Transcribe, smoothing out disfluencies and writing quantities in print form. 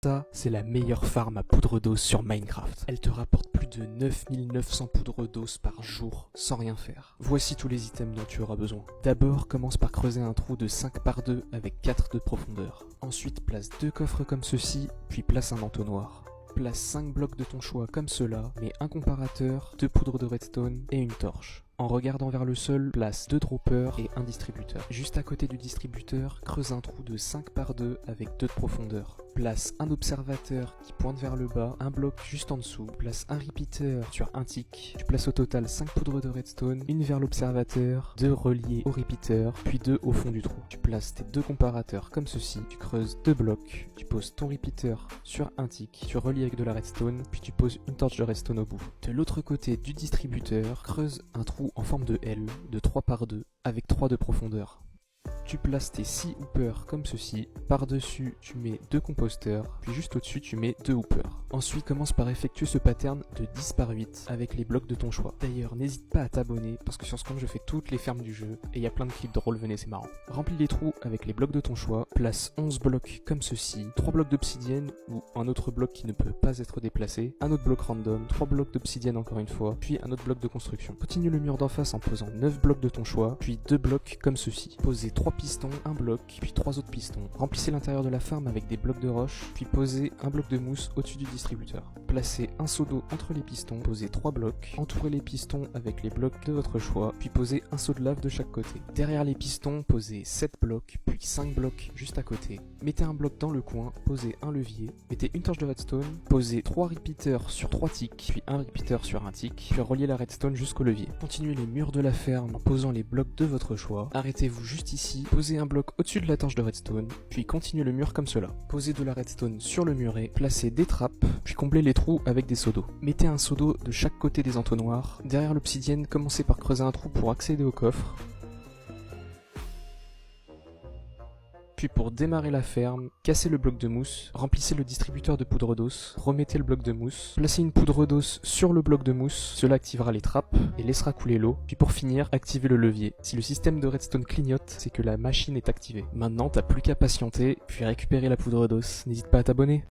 Ça, c'est la meilleure farm à poudre d'os sur Minecraft. Elle te rapporte plus de 9900 poudres d'os par jour sans rien faire. Voici tous les items dont tu auras besoin. D'abord, commence par creuser un trou de 5 par 2 avec 4 de profondeur. Ensuite, place 2 coffres comme ceci, puis place un entonnoir. Place 5 blocs de ton choix comme cela, mets un comparateur, 2 poudres de redstone et une torche. En regardant vers le sol, place 2 droppers et un distributeur. Juste à côté du distributeur, creuse un trou de 5 par 2 avec 2 de profondeur. Place un observateur qui pointe vers le bas, un bloc juste en dessous. Place un repeater sur un tick. Tu places au total 5 poudres de redstone, une vers l'observateur, 2 reliés au repeater, puis 2 au fond du trou. Tu places tes 2 comparateurs comme ceci, tu creuses 2 blocs, tu poses ton repeater sur un tick, tu relis avec de la redstone, puis tu poses une torche de redstone au bout. De l'autre côté du distributeur, creuse un trou en forme de L de 3 par 2 avec 3 de profondeur. Tu places tes 6 hoopers comme ceci, par-dessus tu mets 2 composteurs, puis juste au-dessus tu mets 2 hoopers. Ensuite commence par effectuer ce pattern de 10 par 8 avec les blocs de ton choix. D'ailleurs n'hésite pas à t'abonner parce que sur ce compte je fais toutes les fermes du jeu et il y a plein de clips drôles, venez c'est marrant. Remplis les trous avec les blocs de ton choix, place 11 blocs comme ceci, 3 blocs d'obsidienne ou un autre bloc qui ne peut pas être déplacé, un autre bloc random, 3 blocs d'obsidienne encore une fois, puis un autre bloc de construction. Continue le mur d'en face en posant 9 blocs de ton choix, puis 2 blocs comme ceci. Posez 3 pistons, un bloc, puis 3 autres pistons. Remplissez l'intérieur de la farm avec des blocs de roche, puis posez un bloc de mousse au-dessus du distributeur. Placez un seau d'eau entre les pistons, posez 3 blocs, entourez les pistons avec les blocs de votre choix, puis posez un seau de lave de chaque côté. Derrière les pistons, posez 7 blocs, puis 5 blocs juste à côté. Mettez un bloc dans le coin, posez un levier, mettez une torche de redstone, posez 3 repeaters sur 3 ticks, puis un repeater sur un tick, puis reliez la redstone jusqu'au levier. Continuez les murs de la ferme en posant les blocs de votre choix. Arrêtez-vous juste ici, posez un bloc au-dessus de la torche de redstone, puis continuez le mur comme cela. Posez de la redstone sur le muret, placez des trappes, puis comblez les trous avec des seaux d'eau. Mettez un seau d'eau de chaque côté des entonnoirs. Derrière l'obsidienne, commencez par creuser un trou pour accéder au coffre. Puis pour démarrer la ferme, cassez le bloc de mousse, remplissez le distributeur de poudre d'os, remettez le bloc de mousse, placez une poudre d'os sur le bloc de mousse, cela activera les trappes et laissera couler l'eau. Puis pour finir, activez le levier. Si le système de redstone clignote, c'est que la machine est activée. Maintenant, t'as plus qu'à patienter, puis récupérer la poudre d'os. N'hésite pas à t'abonner.